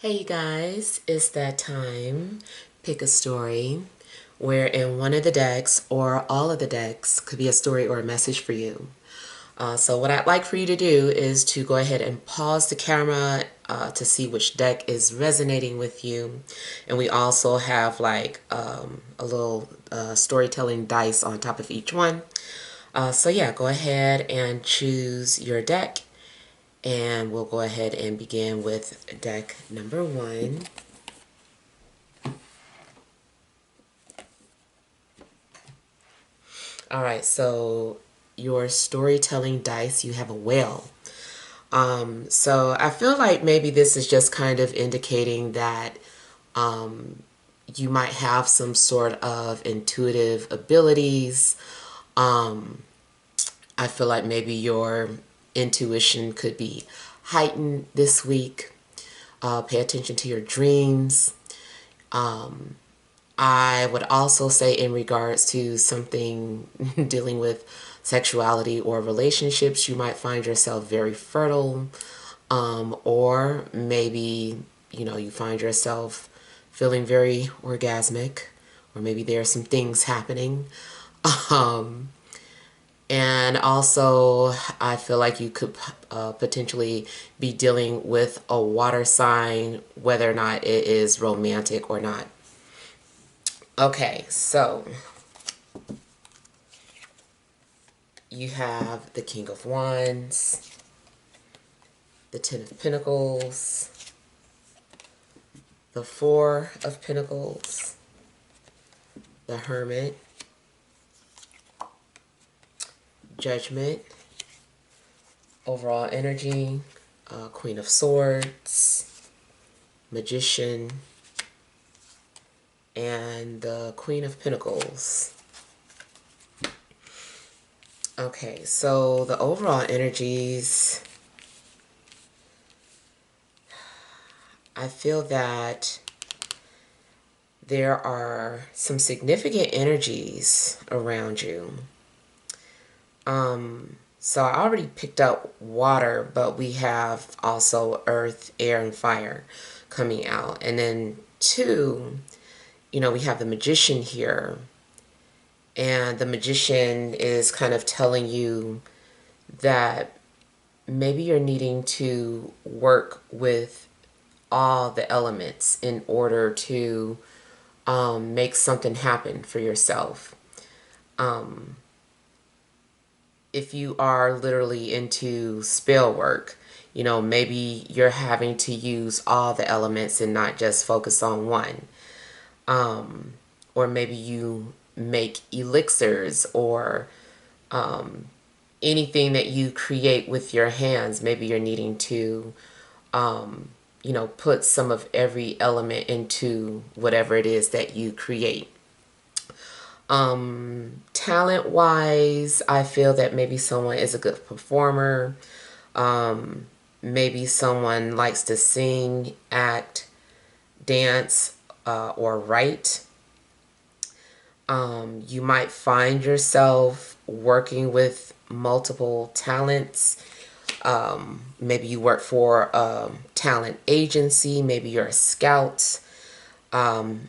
Hey you guys, it's that time. Pick a story where in one of the decks or all of the decks could be a story or a message for you. So what I'd like for you to do is to go ahead and pause the camera to see which deck is resonating with you. And we also have like a little storytelling dice on top of each one. So yeah, go ahead and choose your deck. And we'll go ahead and begin with deck number one. All right, so your storytelling dice, you have a whale. So I feel like maybe this is just kind of indicating that you might have some sort of intuitive abilities. Um, I feel like maybe your intuition could be heightened this week. Pay attention to your dreams. I would also say in regards to something dealing with sexuality or relationships, you might find yourself very fertile, or maybe, you find yourself feeling very orgasmic, or maybe there are some things happening. Um, and also, I feel like you could potentially be dealing with a water sign, whether or not it is romantic or not. Okay, so you have the King of Wands, the Ten of Pentacles, the Four of Pentacles, the Hermit, Judgment, overall energy, Queen of Swords, Magician, and the Queen of Pentacles. Okay, so the overall energies, I feel that there are some significant energies around you. So I already picked up water, but we have also earth, air, and fire coming out. And then two, we have the Magician here. And the Magician is kind of telling you that maybe you're needing to work with all the elements in order to make something happen for yourself. If you are literally into spell work, maybe you're having to use all the elements and not just focus on one. Or maybe you make elixirs or anything that you create with your hands. Maybe you're needing to, put some of every element into whatever it is that you create. Talent wise, I feel that maybe someone is a good performer. Maybe someone likes to sing, act, dance, or write. You might find yourself working with multiple talents. Maybe you work for a talent agency. Maybe you're a scout.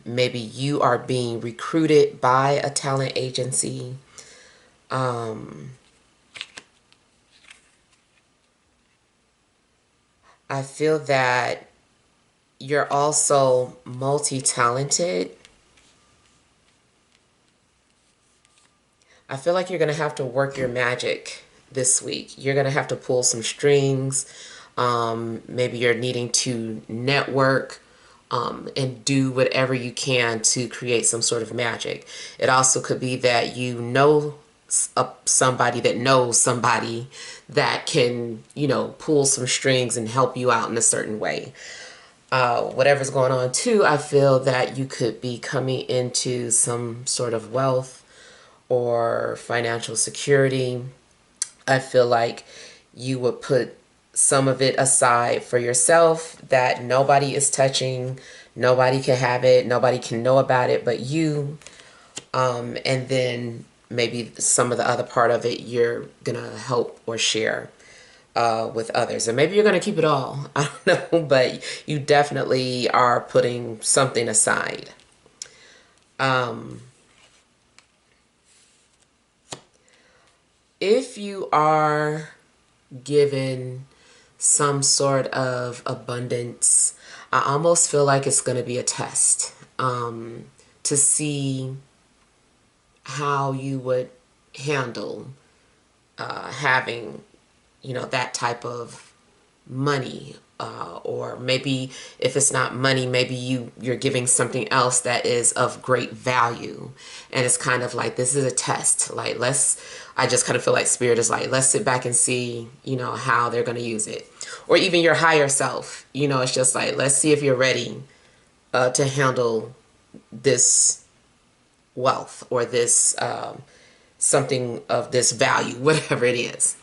Maybe you are being recruited by a talent agency. I feel that you're also multi-talented. I feel like you're going to have to work your magic this week. You're going to have to pull some strings. Maybe you're needing to network and do whatever you can to create some sort of magic. It also could be that you know somebody that knows somebody that can, pull some strings and help you out in a certain way. Whatever's going on too, I feel that you could be coming into some sort of wealth or financial security. I feel like you would put some of it aside for yourself that nobody is touching, nobody can have it, nobody can know about it but you. And then maybe some of the other part of it you're gonna help or share. with others. And maybe you're going to keep it all. I don't know, but you definitely are putting something aside. If you are given some sort of abundance, I almost feel like it's going to be a test to see how you would handle having, that type of money. Or maybe if it's not money, maybe you're giving something else that is of great value. And it's kind of like, this is a test. Like, I just kind of feel like Spirit is like, let's sit back and see, how they're going to use it. Or even your higher self, it's just like, let's see if you're ready to handle this wealth or this something of this value, whatever it is.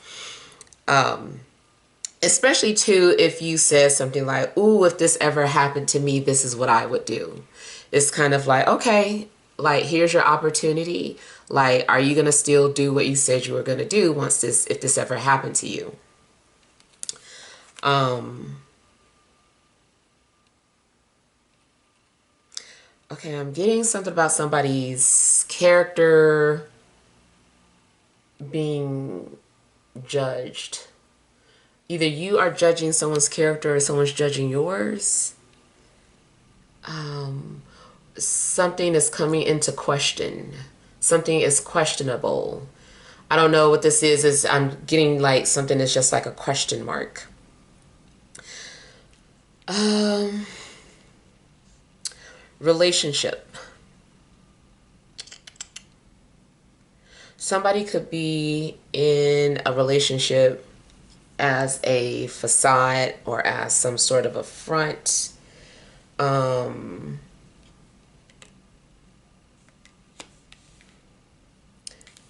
Especially too, if you said something like, ooh, if this ever happened to me, this is what I would do. It's kind of like, okay, like, here's your opportunity. Like, are you going to still do what you said you were going to do if this ever happened to you? Okay, I'm getting something about somebody's character being judged. Either you are judging someone's character or someone's judging yours. Something is coming into question. Something is questionable. I don't know what this is I'm getting like something that's just like a question mark. Relationship. Somebody could be in a relationship as a facade or as some sort of a front. I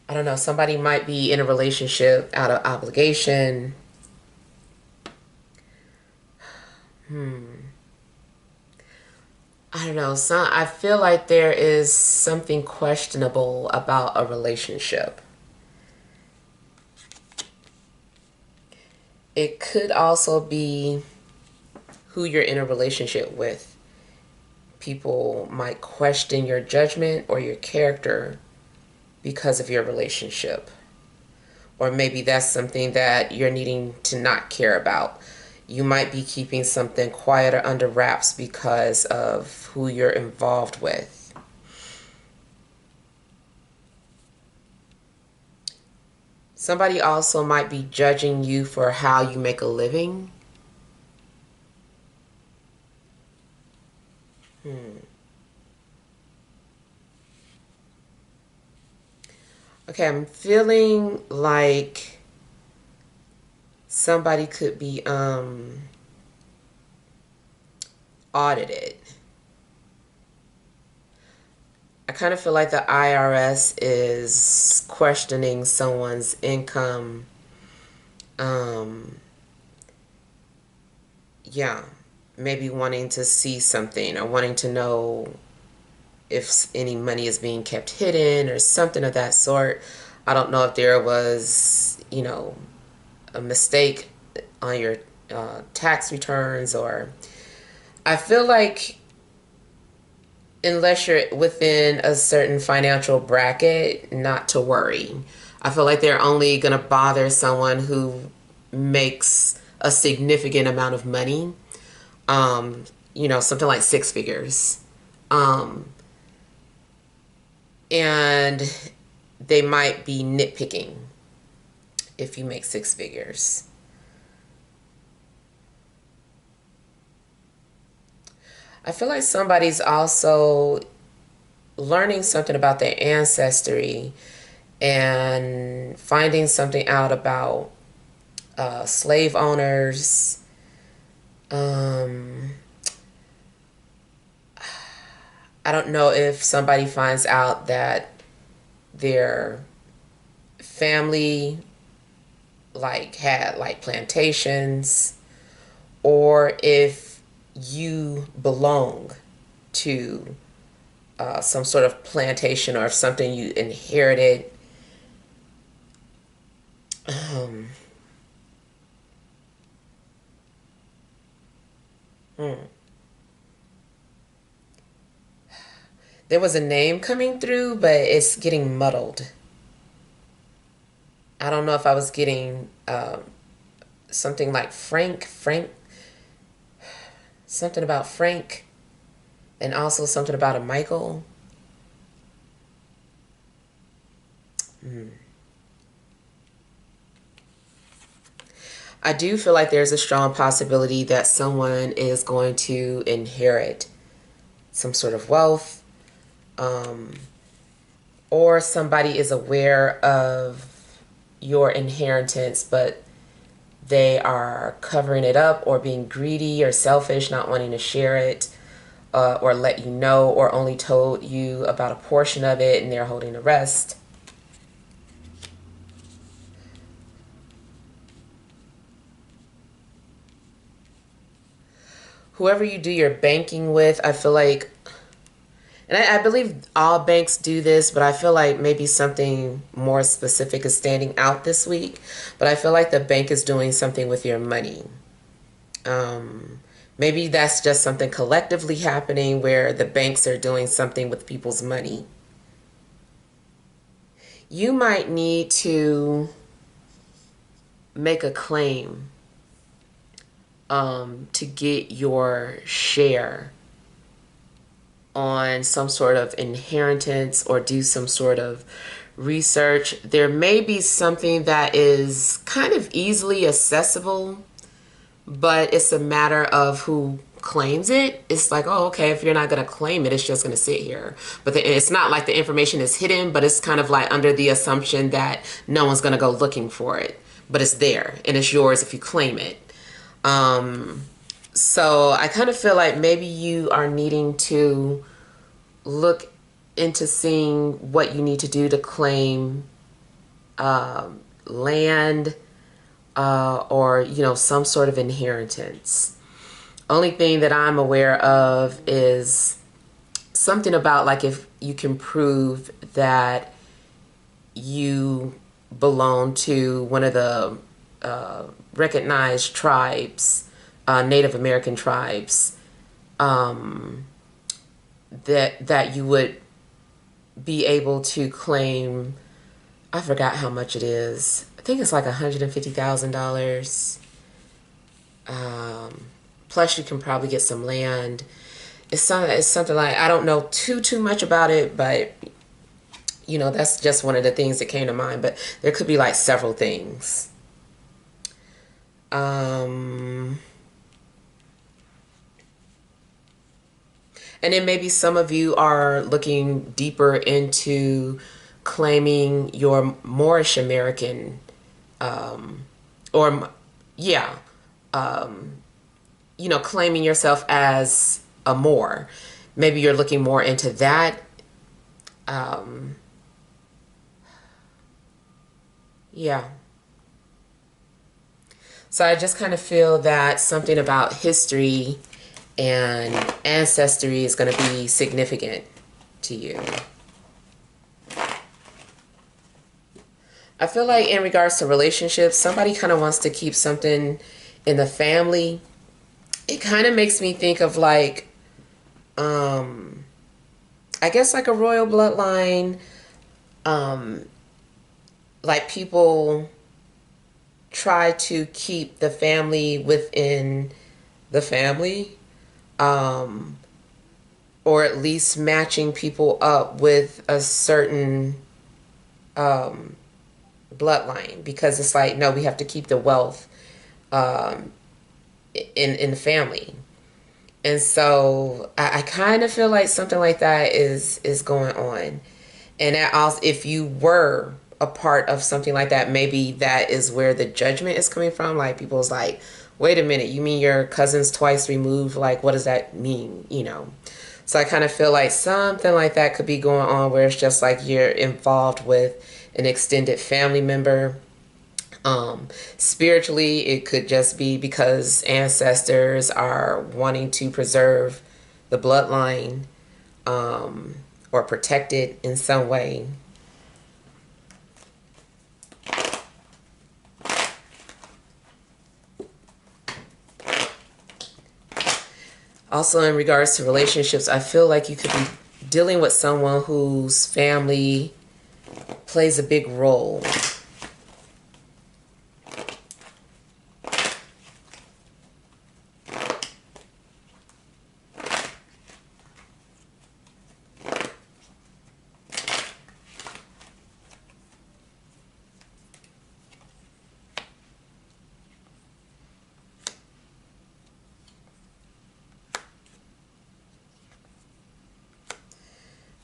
don't know, somebody might be in a relationship out of obligation. I don't know, I feel like there is something questionable about a relationship. It could also be who you're in a relationship with. People might question your judgment or your character because of your relationship. Or maybe that's something that you're needing to not care about. You might be keeping something quiet or under wraps because of who you're involved with. Somebody also might be judging you for how you make a living. Okay, I'm feeling like somebody could be audited. I kind of feel like the IRS is questioning someone's income. Yeah, maybe wanting to see something or wanting to know if any money is being kept hidden or something of that sort. I don't know if there was, a mistake on your tax returns, or I feel like unless you're within a certain financial bracket, not to worry. I feel like they're only going to bother someone who makes a significant amount of money, something like six figures. And they might be nitpicking if you make six figures. I feel like somebody's also learning something about their ancestry and finding something out about slave owners. I don't know if somebody finds out that their family had plantations, or if you belong to some sort of plantation, or if something you inherited. There was a name coming through, but it's getting muddled. I don't know if I was getting something like Frank, something about Frank, and also something about a Michael. I do feel like there's a strong possibility that someone is going to inherit some sort of wealth, um, or somebody is aware of your inheritance, but they are covering it up or being greedy or selfish, not wanting to share it, or let you know, or only told you about a portion of it and they're holding the rest. Whoever you do your banking with, I feel like, and I believe all banks do this, but I feel like maybe something more specific is standing out this week. But I feel like the bank is doing something with your money. Um, Maybe that's just something collectively happening where the banks are doing something with people's money. You might need to make a claim to get your share on some sort of inheritance or do some sort of research. There may be something that is kind of easily accessible, but it's a matter of who claims it. It's like, oh, okay, if you're not going to claim it, it's just going to sit here. But it's not like the information is hidden, but it's kind of like under the assumption that no one's going to go looking for it. But it's there and it's yours if you claim it. So I kind of feel like maybe you are needing to look into seeing what you need to do to claim land, or some sort of inheritance. Only thing that I'm aware of is something about like if you can prove that you belong to one of the recognized tribes, Native American tribes, that you would be able to claim. I forgot how much it is. I think it's like $150,000. Plus, you can probably get some land. It's something like, I don't know too much about it, but that's just one of the things that came to mind. But there could be like several things. And then maybe some of you are looking deeper into claiming your Moorish American, or yeah, claiming yourself as a Moor. Maybe you're looking more into that. Yeah. So I just kind of feel that something about history and ancestry is going to be significant to you. I feel like in regards to relationships, somebody kind of wants to keep something in the family. It kind of makes me think of like, I guess like a royal bloodline. Like people try to keep the family within the family, or at least matching people up with a certain bloodline, because it's like, no, we have to keep the wealth in the family. And so I kind of feel like something like that is going on. And that also, if you were a part of something like that, maybe that is where the judgment is coming from. Like people's like, wait a minute, you mean your cousin's twice removed? Like, what does that mean? So I kind of feel like something like that could be going on where it's just like you're involved with an extended family member. Spiritually, it could just be because ancestors are wanting to preserve the bloodline, or protect it in some way. Also, in regards to relationships, I feel like you could be dealing with someone whose family plays a big role.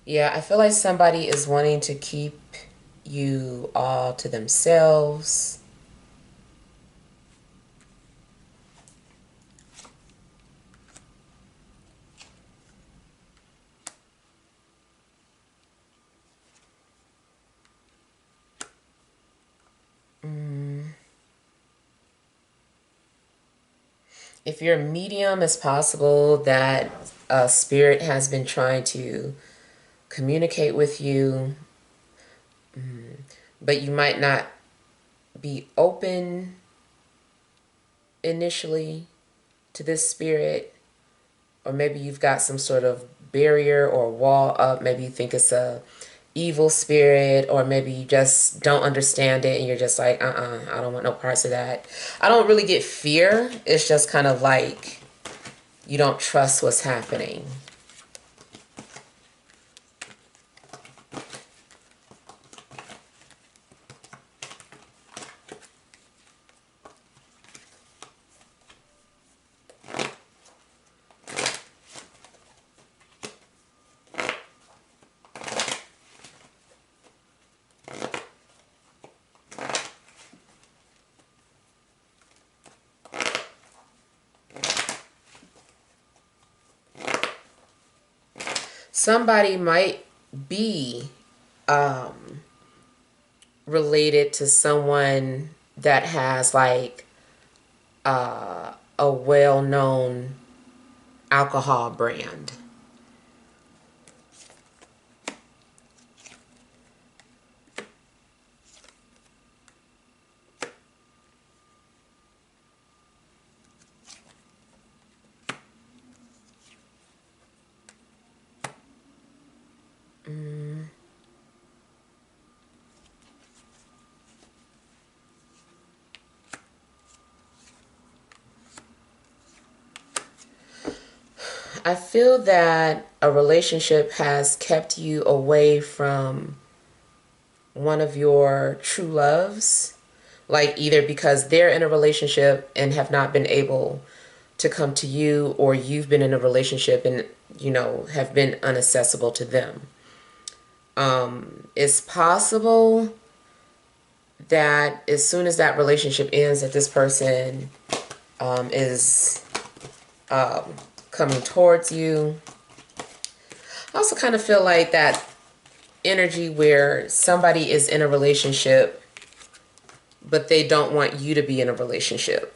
Yeah, I feel like somebody is wanting to keep you all to themselves. If you're medium, it's possible that a spirit has been trying to communicate with you, but you might not be open initially to this spirit, or maybe you've got some sort of barrier or wall up. Maybe you think it's a evil spirit, or maybe you just don't understand it and you're just like, I don't want no parts of that. I don't really get fear. It's just kind of like you don't trust what's happening. Somebody might be related to someone that has like a well-known alcohol brand. I feel that a relationship has kept you away from one of your true loves, like either because they're in a relationship and have not been able to come to you, or you've been in a relationship and, have been inaccessible to them. It's possible that as soon as that relationship ends, that this person is coming towards you. I also kind of feel like that energy where somebody is in a relationship, but they don't want you to be in a relationship.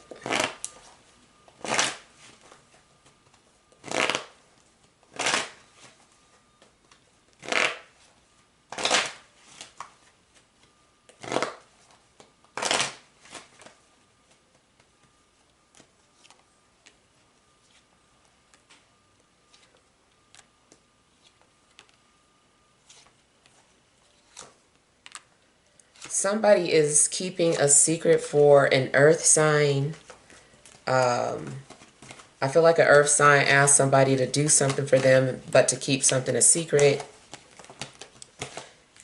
Somebody is keeping a secret for an earth sign. I feel like an earth sign asked somebody to do something for them, but to keep something a secret.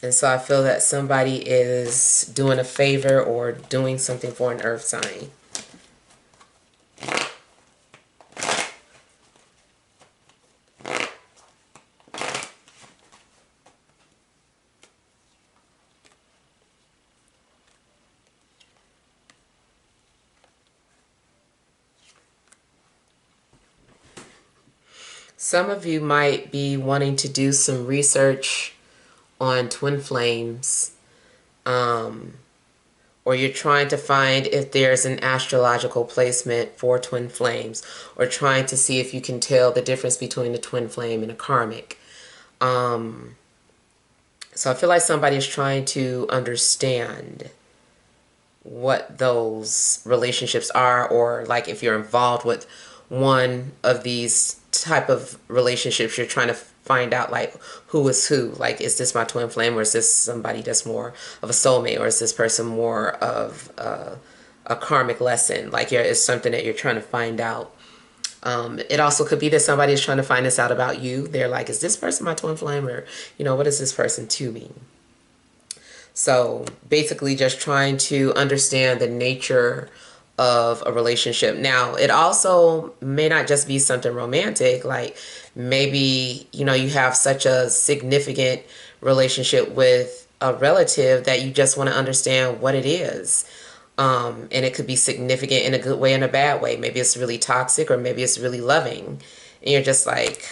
And so I feel that somebody is doing a favor or doing something for an earth sign. Some of you might be wanting to do some research on twin flames, or you're trying to find if there's an astrological placement for twin flames, or trying to see if you can tell the difference between a twin flame and a karmic. So I feel like somebody is trying to understand what those relationships are, or like if you're involved with one of these type of relationships you're trying to find out, like, who is who. Like, is this my twin flame, or is this somebody that's more of a soulmate, or is this person more of a karmic lesson? Like, it's something that you're trying to find out. It also could be that somebody is trying to find this out about you. They're like, is this person my twin flame, or, what is this person to me? So basically just trying to understand the nature of a relationship. Now, it also may not just be something romantic. Like, maybe, you have such a significant relationship with a relative that you just want to understand what it is. And it could be significant in a good way and a bad way. Maybe it's really toxic, or maybe it's really loving. And you're just like,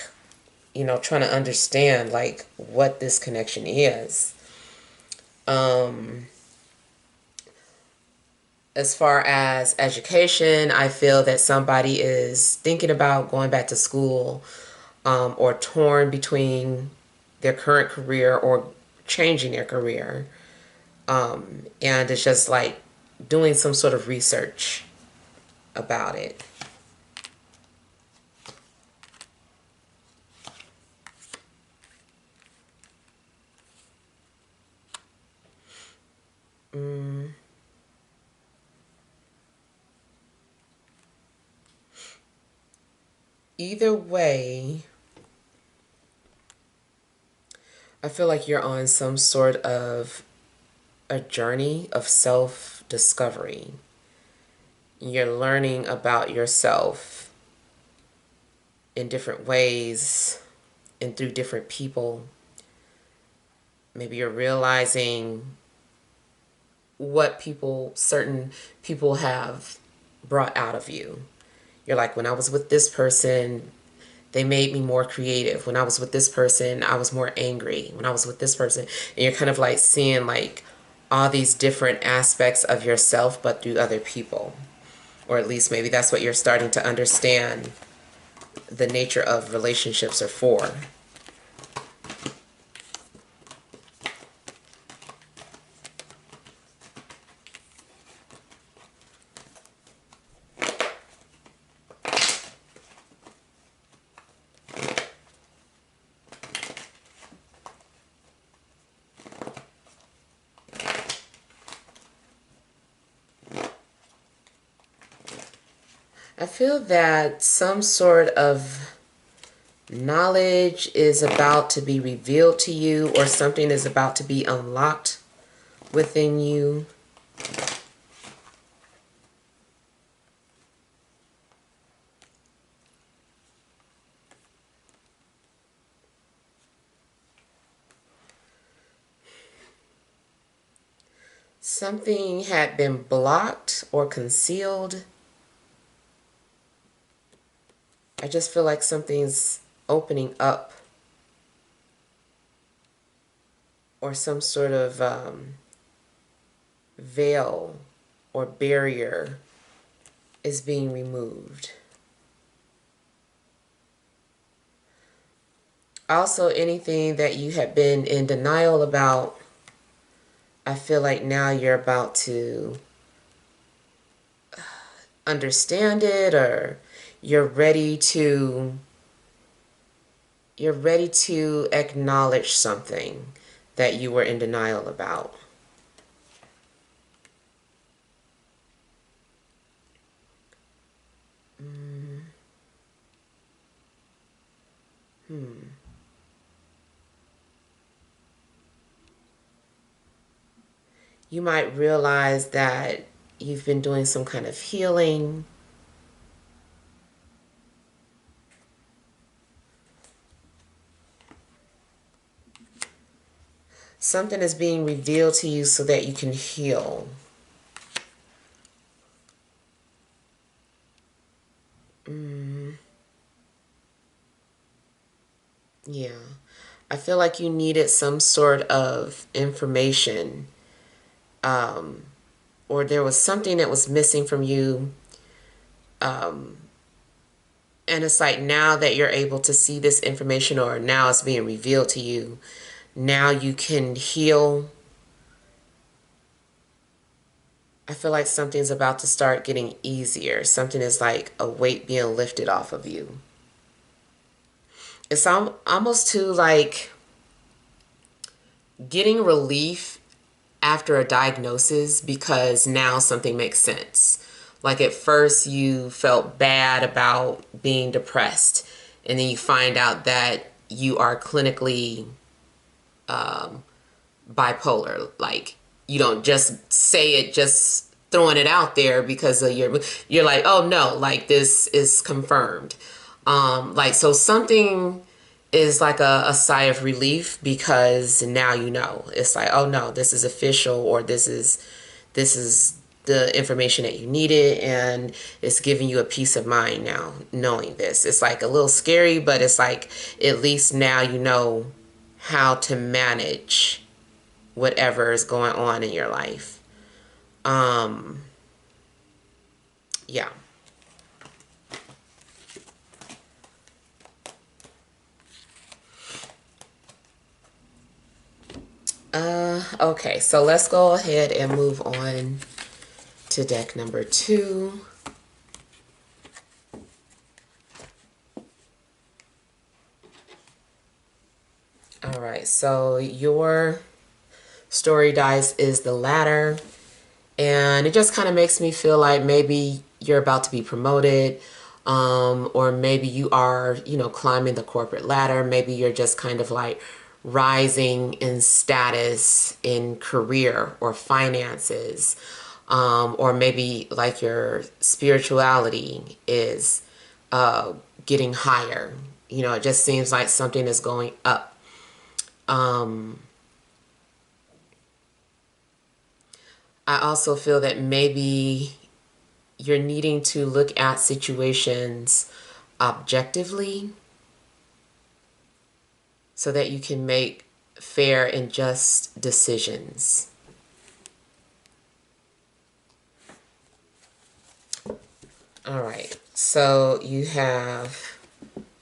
trying to understand, like, what this connection is. As far as education, I feel that somebody is thinking about going back to school, or torn between their current career or changing their career. And it's just like doing some sort of research about it. Either way, I feel like you're on some sort of a journey of self-discovery. You're learning about yourself in different ways and through different people. Maybe you're realizing what certain people have brought out of you. You're like, when I was with this person, they made me more creative. When I was with this person, I was more angry. When I was with this person, and you're kind of like seeing like all these different aspects of yourself, but through other people. Or at least maybe that's what you're starting to understand the nature of relationships are for. I feel that some sort of knowledge is about to be revealed to you, or something is about to be unlocked within you. Something had been blocked or concealed. I just feel like something's opening up, or some sort of veil or barrier is being removed. Also, anything that you have been in denial about, I feel like now you're about to understand it, or you're ready to acknowledge something that you were in denial about. You might realize that you've been doing some kind of healing. Something is being revealed to you so that you can heal. Yeah. I feel like you needed some sort of information, or there was something that was missing from you. And it's like, now that you're able to see this information, or now it's being revealed to you, now you can heal. I feel like something's about to start getting easier. Something is like a weight being lifted off of you. It's almost to like getting relief after a diagnosis because now something makes sense. Like at first you felt bad about being depressed, and then you find out that you are clinically bipolar. Like you don't just say it, just throwing it out there because of you're like, oh no, like this is confirmed. Like so something is like a sigh of relief because now you know. It's like, oh no, this is official, or this is the information that you needed, and it's giving you a peace of mind now knowing this. It's like a little scary, but it's like at least now you know how to manage whatever is going on in your life. Yeah. Okay, so let's go ahead and move on to deck number 2. All right, so your story dice is the ladder, and it just kind of makes me feel like maybe you're about to be promoted, or maybe you are, climbing the corporate ladder. Maybe you're just kind of like rising in status in career or finances, or maybe like your spirituality is getting higher. It just seems like something is going up. I also feel that maybe you're needing to look at situations objectively so that you can make fair and just decisions. All right, so you have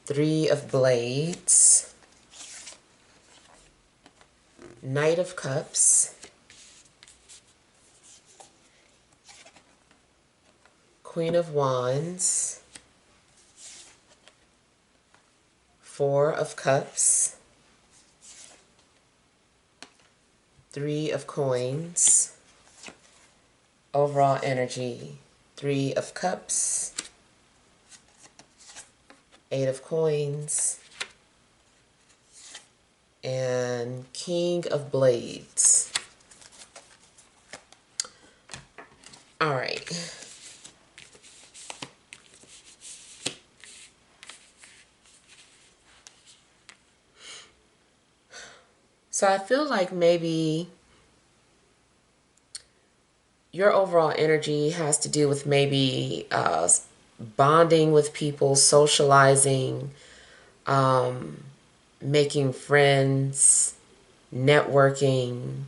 3 of Blades, Knight of Cups, Queen of Wands, 4 of Cups, 3 of Coins. Overall energy, 3 of Cups, 8 of Coins, and King of Blades. All right. So I feel like maybe your overall energy has to do with maybe bonding with people, socializing, making friends, networking.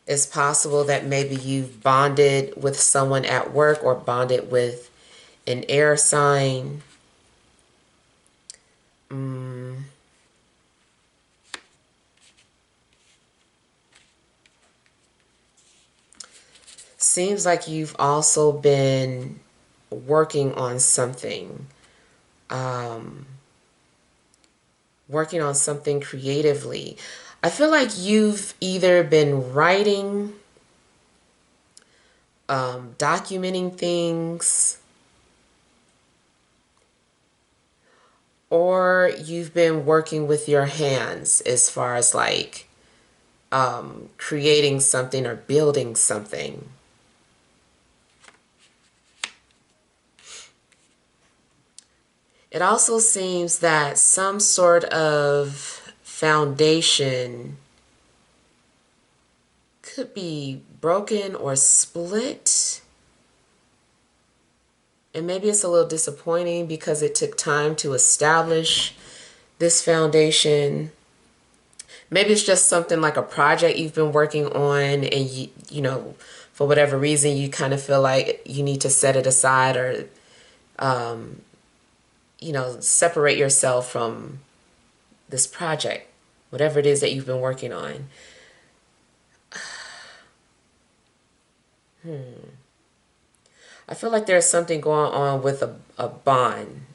It's possible that maybe you've bonded with someone at work or bonded with an air sign. Seems like you've also been working on something, working on something creatively. I feel like you've either been writing, documenting things, or you've been working with your hands as far as like creating something or building something. It also seems that some sort of foundation could be broken or split. And maybe it's a little disappointing because it took time to establish this foundation. Maybe it's just something like a project you've been working on, and for whatever reason, you kind of feel like you need to set it aside, or separate yourself from this project, whatever it is that you've been working on. I feel like there's something going on with a bond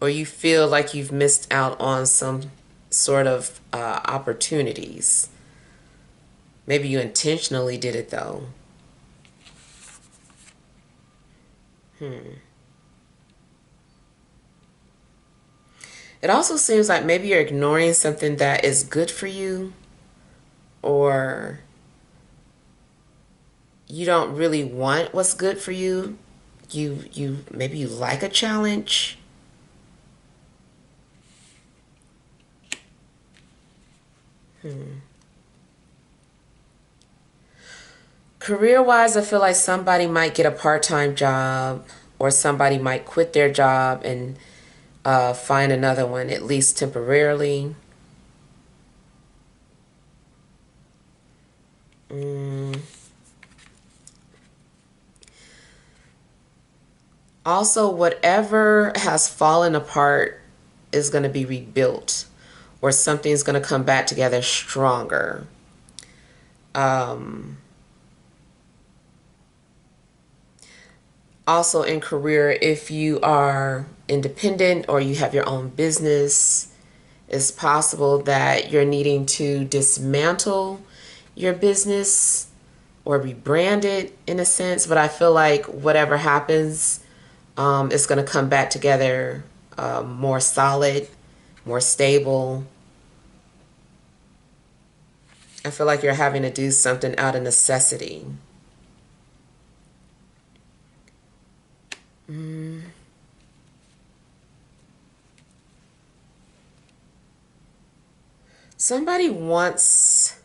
or you feel like you've missed out on some sort of opportunities. Maybe you intentionally did it though. It also seems like maybe you're ignoring something that is good for you, or you don't really want what's good for you. You maybe you like a challenge. Career wise, I feel like somebody might get a part-time job, or somebody might quit their job and find another one, at least temporarily. Also, whatever has fallen apart is going to be rebuilt, or something's going to come back together stronger. Um, Also, in career, if you are independent or you have your own business, it's possible that you're needing to dismantle your business or rebrand it in a sense. But I feel like whatever happens, it's going to come back together more solid, more stable. I feel like you're having to do something out of necessity. Somebody wants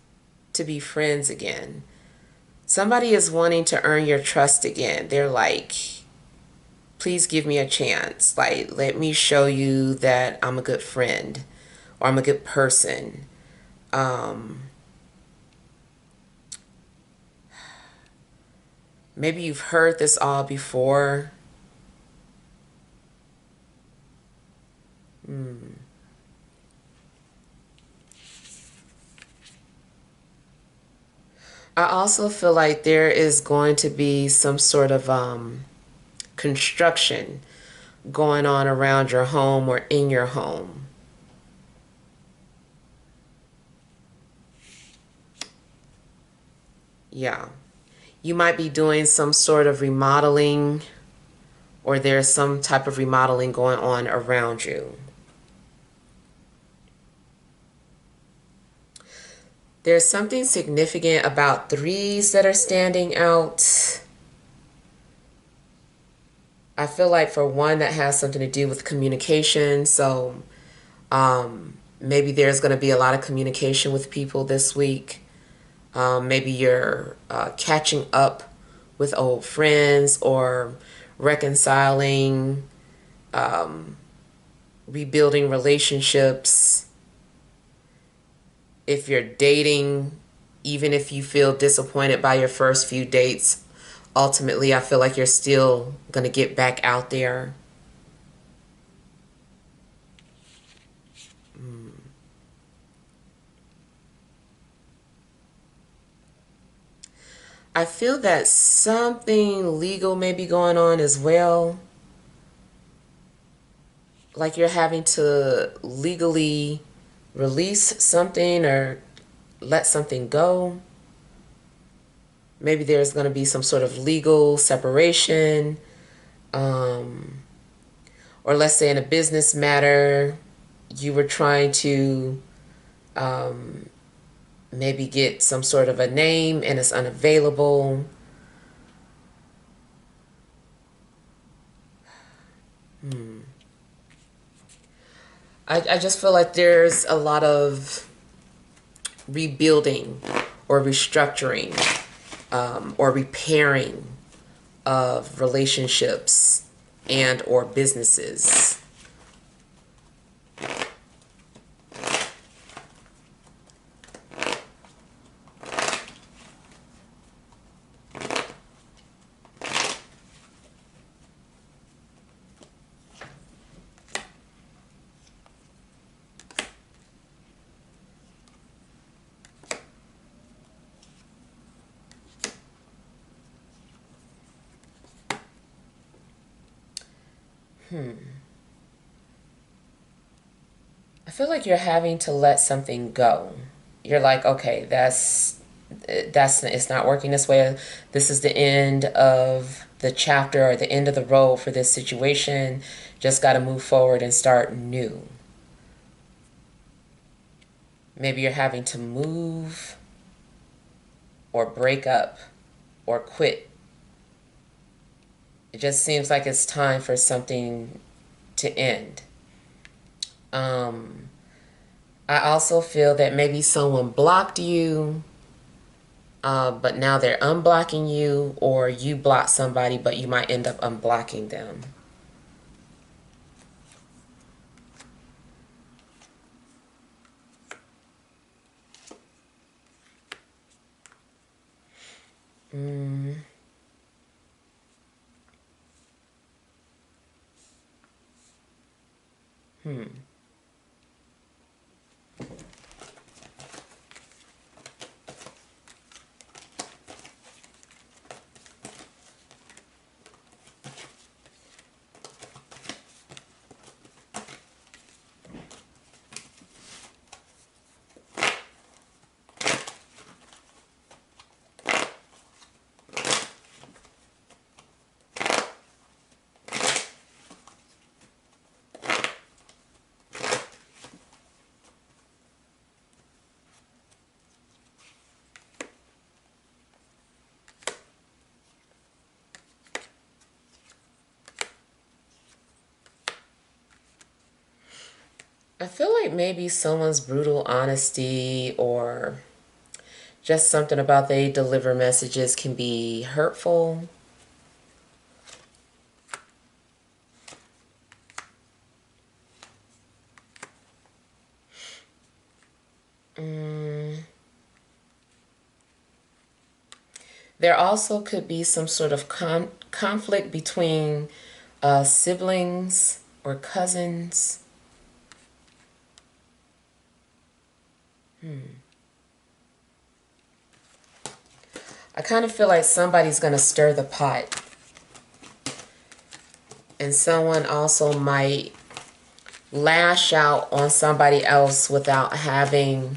to be friends again. Somebody is wanting to earn your trust again. They're like, please give me a chance. Like, let me show you that I'm a good friend or I'm a good person. Um, Maybe you've heard this all before. I also feel like there is going to be some sort of construction going on around your home or in your home. Yeah. You might be doing some sort of remodeling, or there's some type of remodeling going on around you. There's something significant about threes that are standing out. I feel like for one, that has something to do with communication. So maybe there's going to be a lot of communication with people this week. Maybe you're catching up with old friends, or reconciling, rebuilding relationships. If you're dating, even if you feel disappointed by your first few dates, ultimately I feel like you're still going to get back out there. I feel that something legal may be going on as well. Like you're having to legally release something or let something go. Maybe there's going to be some sort of legal separation. Um, or let's say in a business matter, you were trying to um, maybe get some sort of a name and it's unavailable. I just feel like there's a lot of rebuilding or restructuring, or repairing of relationships and or businesses. feel like you're having to let something go. You're like, okay, it's not working this way. This is the end of the chapter or the end of the road for this situation. Just got to move forward and start new. Maybe you're having to move or break up or quit. It just seems like it's time for something to end. I also feel that maybe someone blocked you, but now they're unblocking you, or you block somebody, but you might end up unblocking them. Mm. Hmm. I feel like maybe someone's brutal honesty or just something about they deliver messages can be hurtful. Mm. There also could be some sort of conflict between siblings or cousins. I kind of feel like somebody's going to stir the pot. And someone also might lash out on somebody else without having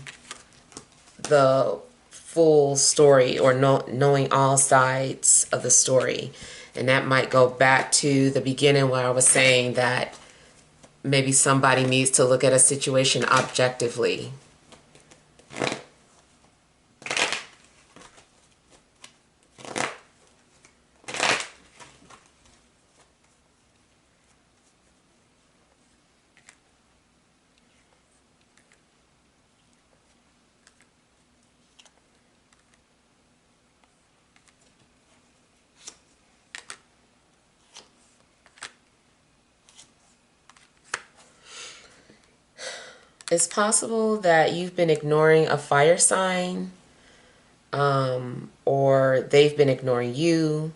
the full story or knowing all sides of the story. And that might go back to the beginning where I was saying that maybe somebody needs to look at a situation objectively. It's possible that you've been ignoring a fire sign, or they've been ignoring you.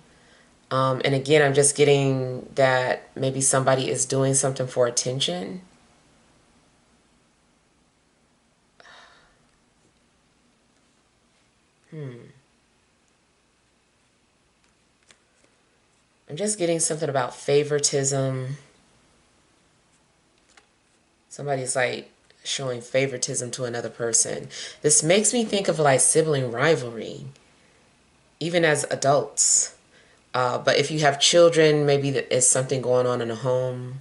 And again, I'm just getting that maybe somebody is doing something for attention. I'm just getting something about favoritism. Somebody's like showing favoritism to another person. This makes me think of like sibling rivalry, even as adults. But if you have children, maybe it's something going on in the home.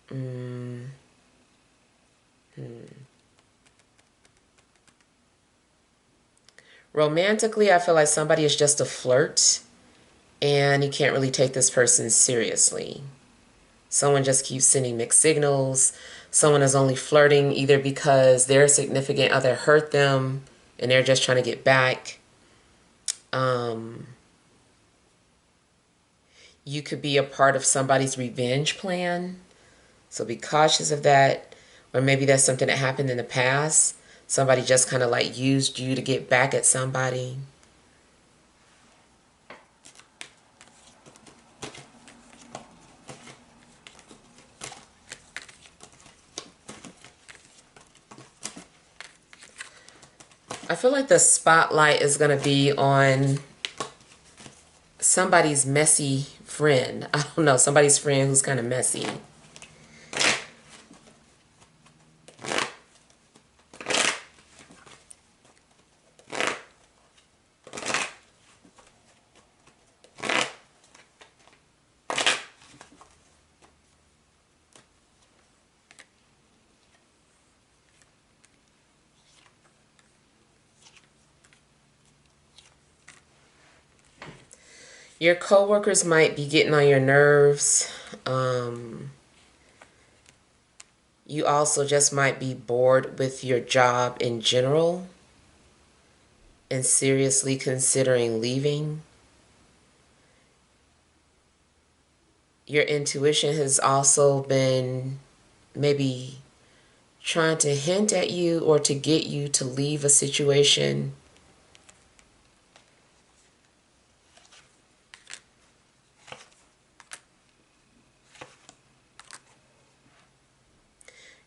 Mm. Romantically, I feel like somebody is just a flirt and you can't really take this person seriously. Someone just keeps sending mixed signals. Someone is only flirting either because their significant other hurt them and they're just trying to get back. You could be a part of somebody's revenge plan. So be cautious of that. Or maybe that's something that happened in the past. Somebody just kind of like used you to get back at somebody. I feel like the spotlight is going to be on somebody's messy friend. I don't know, somebody's friend who's kind of messy. Your coworkers might be getting on your nerves. You also just might be bored with your job in general and seriously considering leaving. Your intuition has also been maybe trying to hint at you or to get you to leave a situation.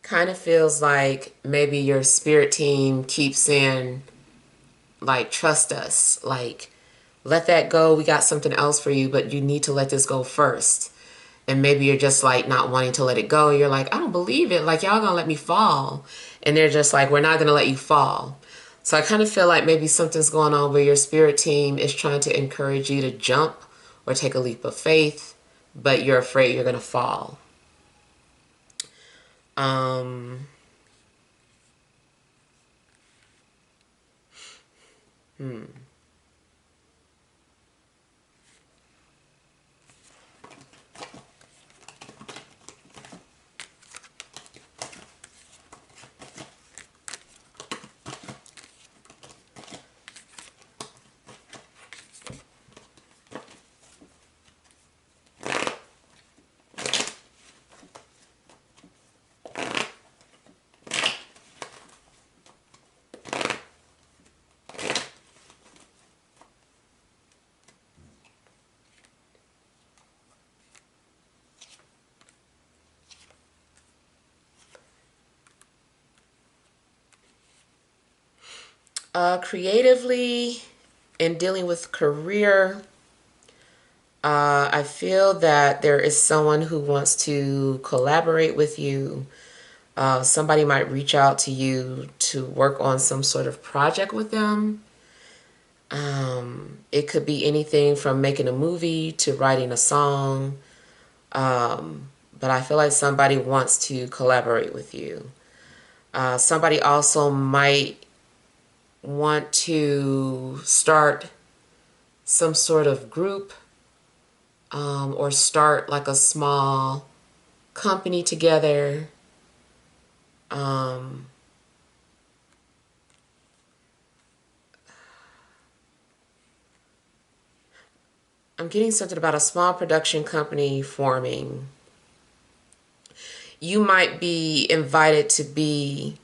Kind of feels like maybe your spirit team keeps saying, like, trust us, like, let that go. We got something else for you, but you need to let this go first. And maybe you're just like not wanting to let it go. You're like, I don't believe it. Like, y'all gonna let me fall. And they're just like, we're not gonna let you fall. So I kind of feel like maybe something's going on where your spirit team is trying to encourage you to jump or take a leap of faith, but you're afraid you're gonna fall. Um, hmm. Creatively, in dealing with career, I feel that there is someone who wants to collaborate with you. Somebody might reach out to you to work on some sort of project with them. It could be anything from making a movie to writing a song. But I feel like somebody wants to collaborate with you. Somebody also might want to start some sort of group, or start like a small company together. Um, I'm getting something about a small production company forming. You might be invited to be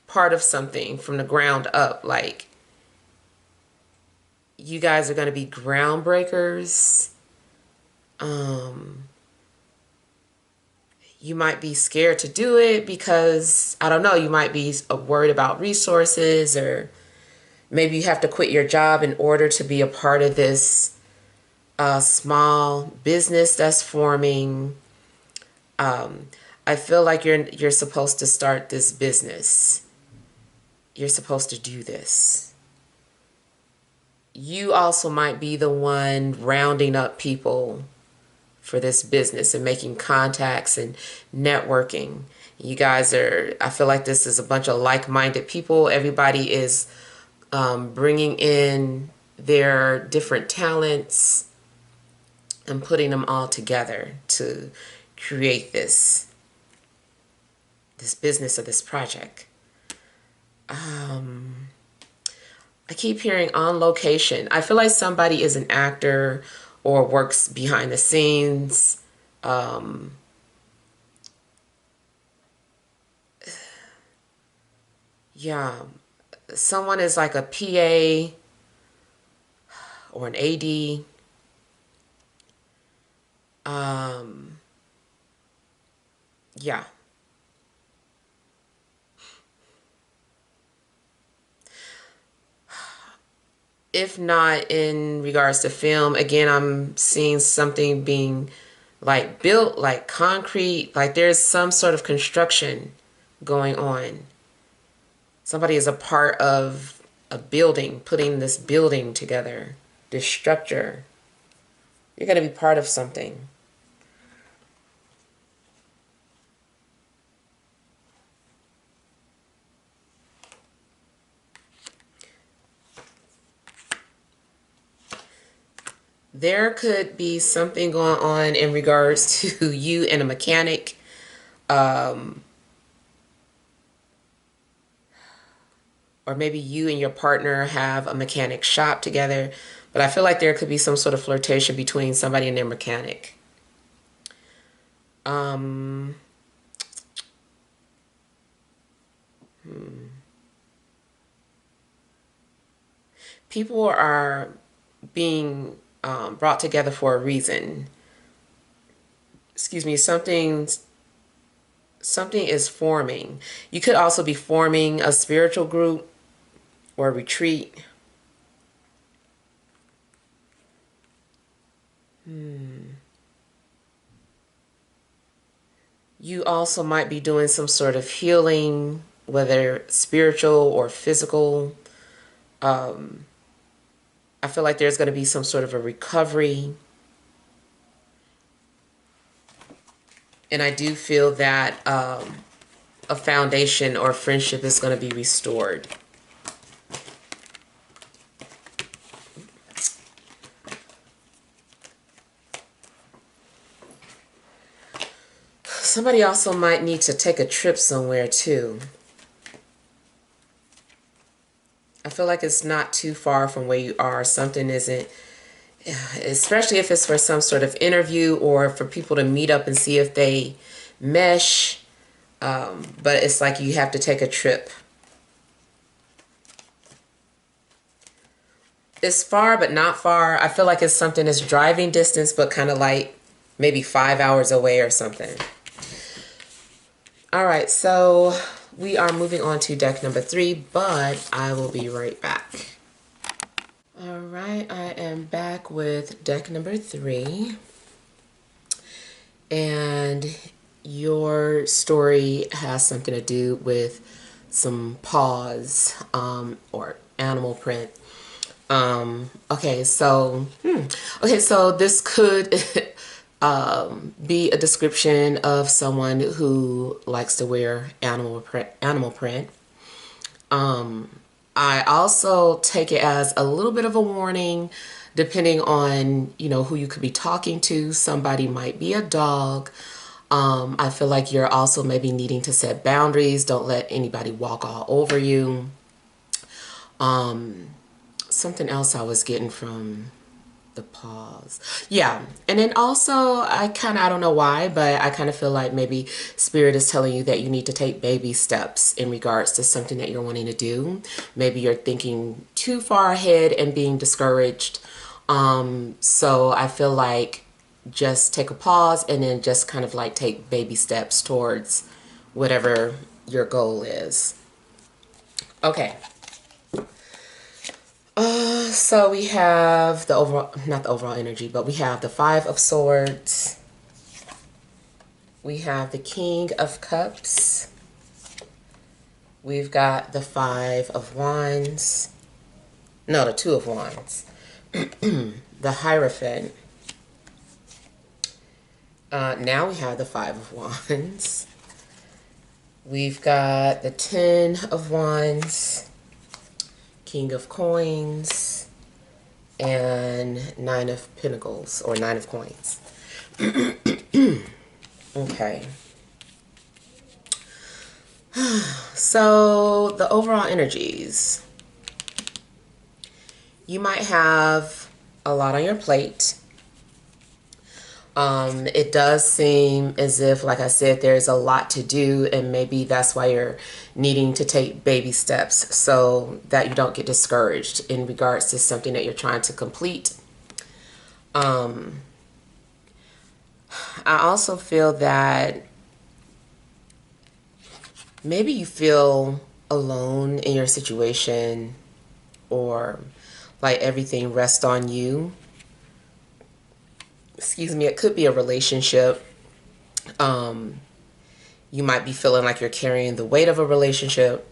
part of something from the ground up. Like, you guys are going to be groundbreakers. Um, you might be scared to do it because, I don't know, you might be worried about resources, or maybe you have to quit your job in order to be a part of this small business that's forming. I feel like you're supposed to start this business. You're supposed to do this. You also might be the one rounding up people for this business and making contacts and networking. You guys are, I feel like this is a bunch of like-minded people. Everybody is bringing in their different talents and putting them all together to create this business or this project. I keep hearing on location. I feel like somebody is an actor or works behind the scenes. Um, yeah, someone is like a PA or an AD. Um, yeah. If not in regards to film, again, I'm seeing something being like built, like concrete, like there's some sort of construction going on. Somebody is a part of a building, putting this building together, this structure. You're going to be part of something. there could be something going on in regards to you and a mechanic. Or maybe you and your partner have a mechanic shop together. But I feel like there could be some sort of flirtation between somebody and their mechanic. People are being brought together for a reason. Excuse me, something is forming. You could also be forming a spiritual group or a retreat. You also might be doing some sort of healing, whether spiritual or physical. I feel like there's going to be some sort of a recovery. And I do feel that a foundation or friendship is going to be restored. Somebody also might need to take a trip somewhere too. I feel like it's not too far from where you are. Something isn't, especially if it's for some sort of interview or for people to meet up and see if they mesh. But it's like you have to take a trip. It's far, but not far. I feel like it's something that's driving distance, but kind of like maybe 5 hours away or something. All right, so we are moving on to deck number 3, but I will be right back. All right, I am back with deck number 3. And your story has something to do with some paws or animal print. Okay, so this could be a description of someone who likes to wear animal print. I also take it as a little bit of a warning, depending on, who you could be talking to. Somebody might be a dog. I feel like you're also maybe needing to set boundaries. Don't let anybody walk all over you. Something else I was getting from the pause. Yeah. And then also I don't know why, but I kind of feel like maybe spirit is telling you that you need to take baby steps in regards to something that you're wanting to do. Maybe you're thinking too far ahead and being discouraged. So I feel like just take a pause and then just kind of like take baby steps towards whatever your goal is. Okay. So we have the overall, not the overall energy, but we have the 5 of Swords. We have the King of Cups. We've got the 5 of Wands. No, the 2 of Wands. The Hierophant. Now we have the 5 of Wands. We've got the 10 of Wands. King of Coins, and 9 of Pentacles, or 9 of Coins. Okay. So, the overall energies. You might have a lot on your plate. It does seem as if, like I said, there's a lot to do, and maybe that's why you're needing to take baby steps so that you don't get discouraged in regards to something that you're trying to complete. I also feel that maybe you feel alone in your situation, or like everything rests on you. Excuse me, it could be a relationship. You might be feeling like you're carrying the weight of a relationship.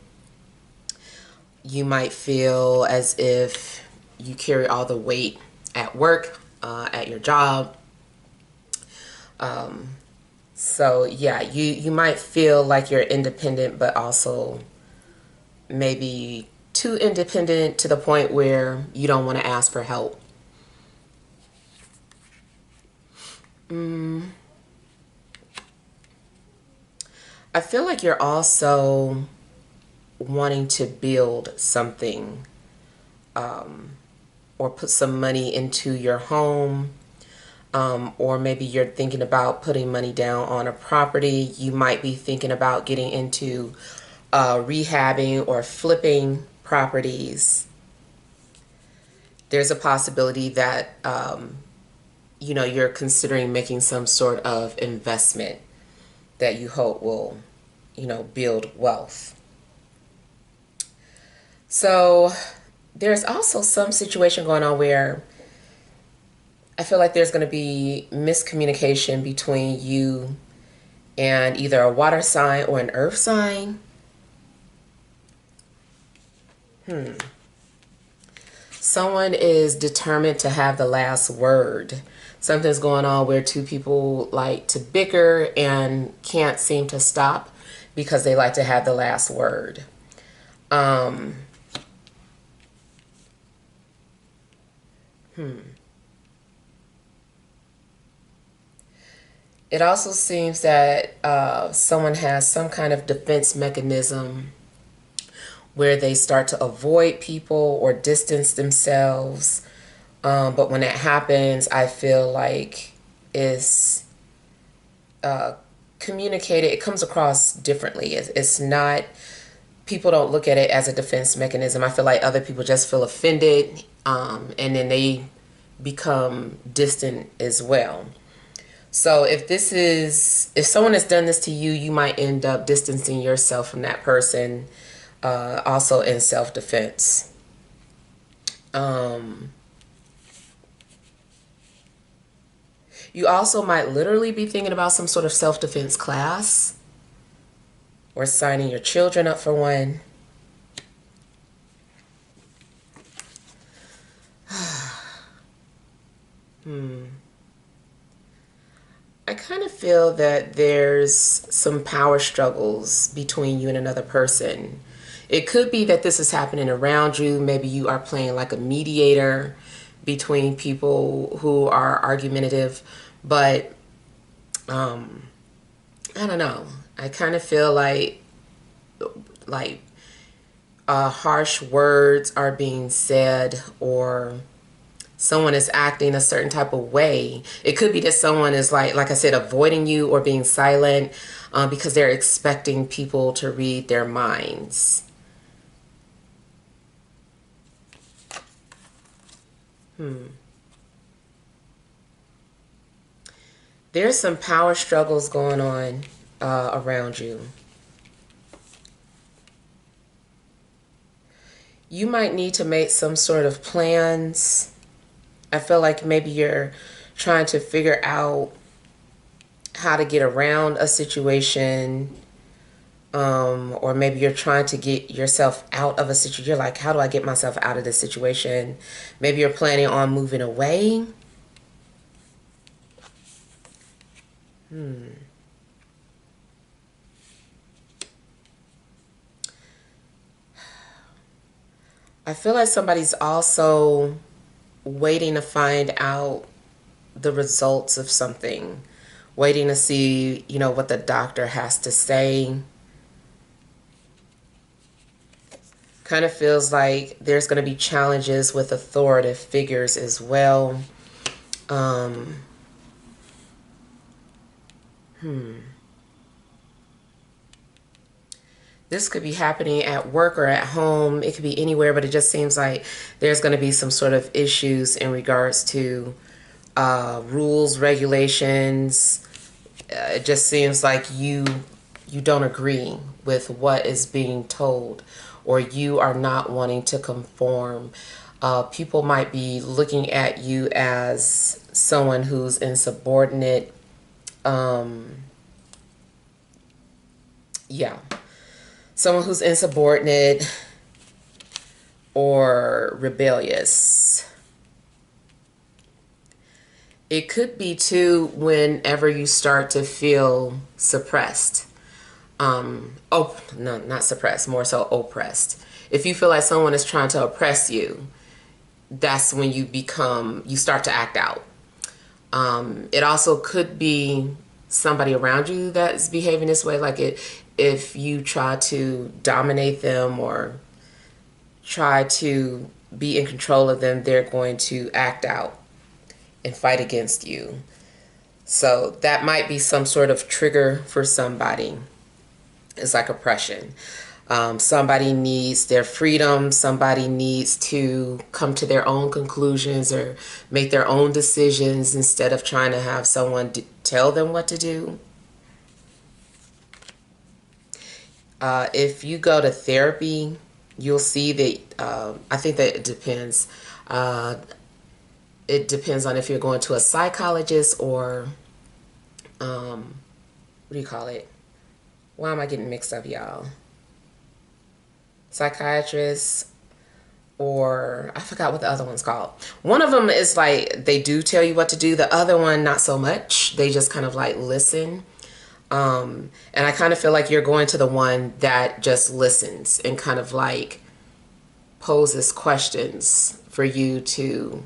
You might feel as if you carry all the weight at work, at your job. So yeah, you might feel like you're independent, but also maybe too independent to the point where you don't want to ask for help. I feel like you're also wanting to build something, or put some money into your home, or maybe you're thinking about putting money down on a property. You might be thinking about getting into rehabbing or flipping properties. There's a possibility that you're considering making some sort of investment that you hope will build wealth. So there's also some situation going on where I feel like there's going to be miscommunication between you and either a water sign or an earth sign. Someone is determined to have the last word. Something's going on where two people like to bicker and can't seem to stop because they like to have the last word. It also seems that someone has some kind of defense mechanism where they start to avoid people or distance themselves. But when it happens, I feel like it's communicated. It comes across differently. It's not, people don't look at it as a defense mechanism. I feel like other people just feel offended, and then they become distant as well. So if someone has done this to you, you might end up distancing yourself from that person, also in self-defense. You also might literally be thinking about some sort of self-defense class or signing your children up for one. I kind of feel that there's some power struggles between you and another person. It could be that this is happening around you. Maybe you are playing like a mediator between people who are argumentative, but I don't know. I kind of feel like harsh words are being said, or someone is acting a certain type of way. It could be that someone is like I said, avoiding you or being silent because they're expecting people to read their minds. There's some power struggles going on around you. You might need to make some sort of plans. I feel like maybe you're trying to figure out how to get around a situation, or maybe you're trying to get yourself out of a situation. You're like, how do I get myself out of this situation? Maybe you're planning on moving away. I feel like somebody's also waiting to find out the results of something, waiting to see, what the doctor has to say. Kind of feels like there's going to be challenges with authoritative figures as well. This could be happening at work or at home. It could be anywhere, but it just seems like there's going to be some sort of issues in regards to rules, regulations. It just seems like you don't agree with what is being told, or you are not wanting to conform. People might be looking at you as someone who's insubordinate. Someone who's insubordinate or rebellious. It could be too whenever you start to feel suppressed. No, not suppressed, more so oppressed. If you feel like someone is trying to oppress you, that's when you start to act out. It also could be somebody around you that's behaving this way. Like if you try to dominate them or try to be in control of them, they're going to act out and fight against you. So that might be some sort of trigger for somebody. It's like oppression. Somebody needs their freedom. Somebody needs to come to their own conclusions or make their own decisions instead of trying to have someone tell them what to do. If you go to therapy, you'll see that I think that it depends. It depends on if you're going to a psychologist or what do you call it? Why am I getting mixed up, y'all? Psychiatrist, or I forgot what the other one's called. One of them is like they do tell you what to do. The other one, not so much. They just kind of like listen. And I kind of feel like you're going to the one that just listens and kind of like poses questions for you to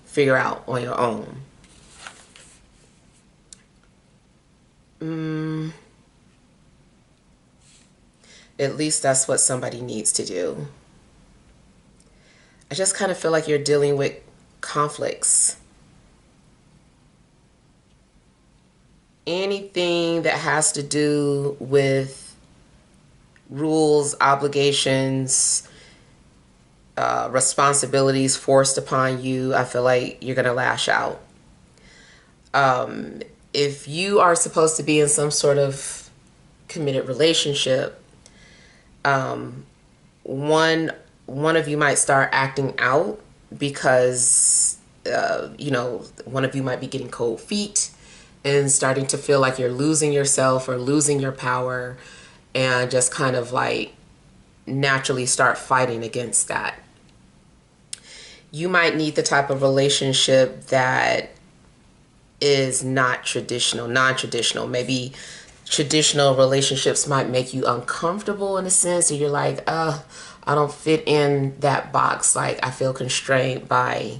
figure out on your own. At least that's what somebody needs to do. I just kind of feel like you're dealing with conflicts. Anything that has to do with rules, obligations, responsibilities forced upon you, I feel like you're going to lash out. If you are supposed to be in some sort of committed relationship, one of you might start acting out because, one of you might be getting cold feet and starting to feel like you're losing yourself or losing your power and just kind of like naturally start fighting against that. You might need the type of relationship that is not traditional, non-traditional. Maybe traditional relationships might make you uncomfortable in a sense, and you're like, I don't fit in that box. Like I feel constrained by,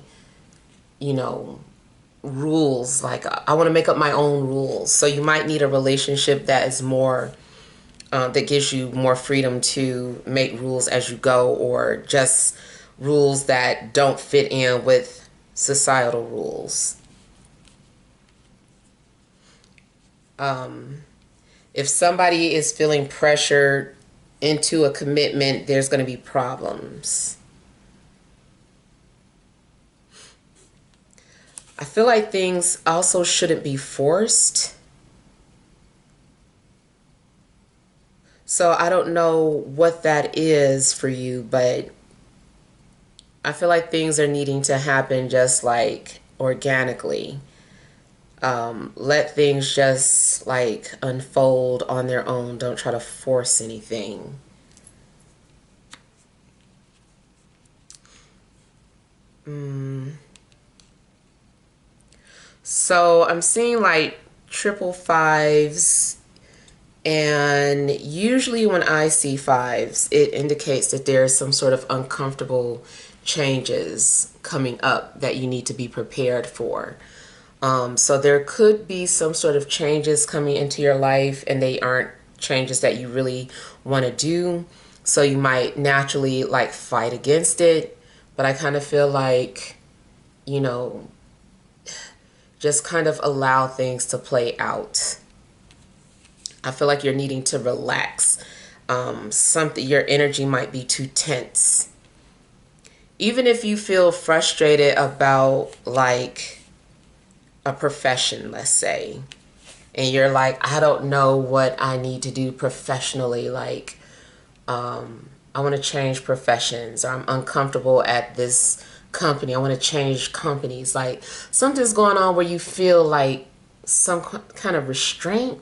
rules. Like I want to make up my own rules. So you might need a relationship that is more, that gives you more freedom to make rules as you go, or just rules that don't fit in with societal rules. If somebody is feeling pressured into a commitment, there's going to be problems. I feel like things also shouldn't be forced. So I don't know what that is for you, but I feel like things are needing to happen just like organically. Let things just like unfold on their own. Don't try to force anything. So I'm seeing like triple fives, and usually when I see fives, it indicates that there's some sort of uncomfortable changes coming up that you need to be prepared for. So there could be some sort of changes coming into your life, and they aren't changes that you really want to do. So you might naturally like fight against it. But I kind of feel like, just kind of allow things to play out. I feel like you're needing to relax. Your energy might be too tense. Even if you feel frustrated about like a profession, let's say, and you're like, I don't know what I need to do professionally. Like, I want to change professions, or I'm uncomfortable at this company. I want to change companies. Like something's going on where you feel like some kind of restraint.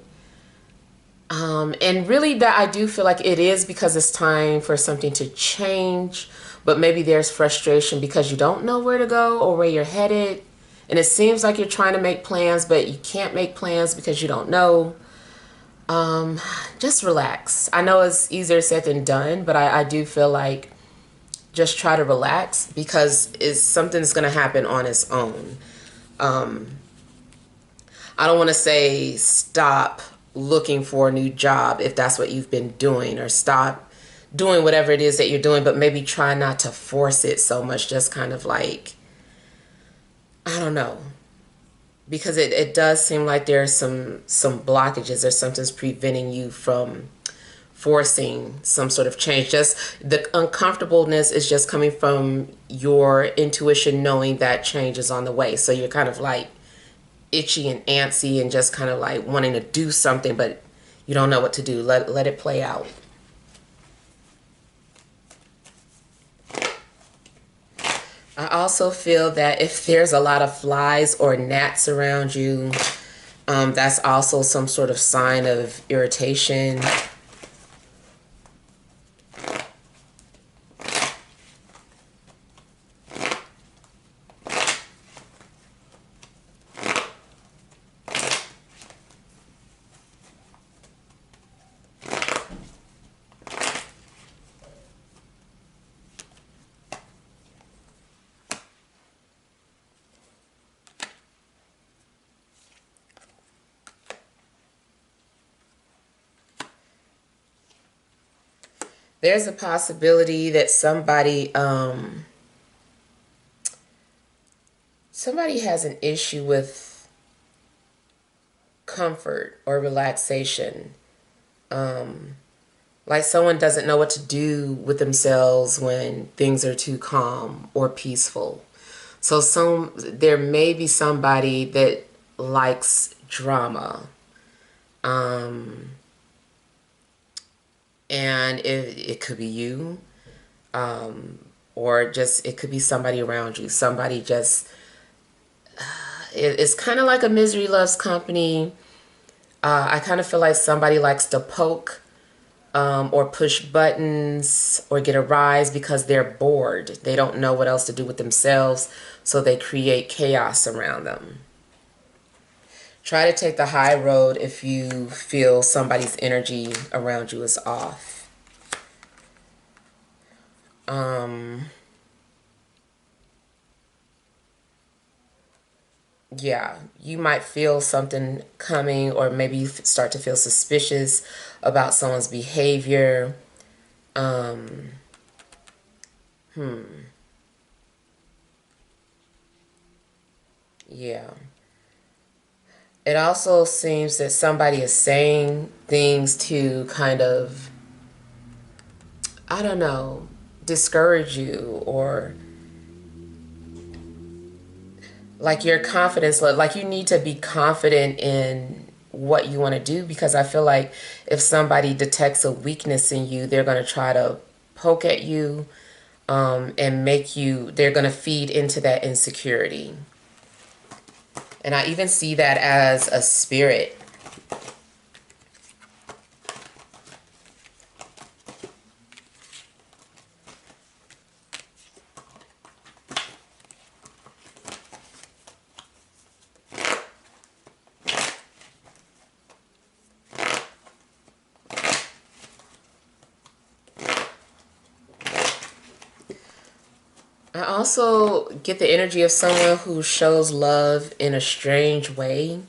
And really that I do feel like it is because it's time for something to change, but maybe there's frustration because you don't know where to go or where you're headed. And it seems like you're trying to make plans, but you can't make plans because you don't know. Just relax. I know it's easier said than done, but I do feel like just try to relax because something's going to happen on its own. I don't want to say stop looking for a new job if that's what you've been doing, or stop doing whatever it is that you're doing, but maybe try not to force it so much. Just kind of like, I don't know, because it does seem like there's some blockages or something's preventing you from forcing some sort of change. Just the uncomfortableness is just coming from your intuition knowing that change is on the way. So you're kind of like itchy and antsy and just kind of like wanting to do something, but you don't know what to do. Let it play out. I also feel that if there's a lot of flies or gnats around you, that's also some sort of sign of irritation. There's a possibility that somebody has an issue with comfort or relaxation. Like someone doesn't know what to do with themselves when things are too calm or peaceful. So there may be somebody that likes drama. And it could be you, or just it could be somebody around you. Somebody just it's kind of like a misery loves company. I kind of feel like somebody likes to poke or push buttons or get a rise because they're bored. They don't know what else to do with themselves, so they create chaos around them. Try to take the high road if you feel somebody's energy around you is off. Yeah, you might feel something coming, or maybe you start to feel suspicious about someone's behavior. Um, yeah. It also seems that somebody is saying things to kind of, I don't know, discourage you, or like your confidence, like you need to be confident in what you want to do, because I feel like if somebody detects a weakness in you, they're going to try to poke at you, and they're going to feed into that insecurity. And I even see that as a spirit. I also get the energy of someone who shows love in a strange way.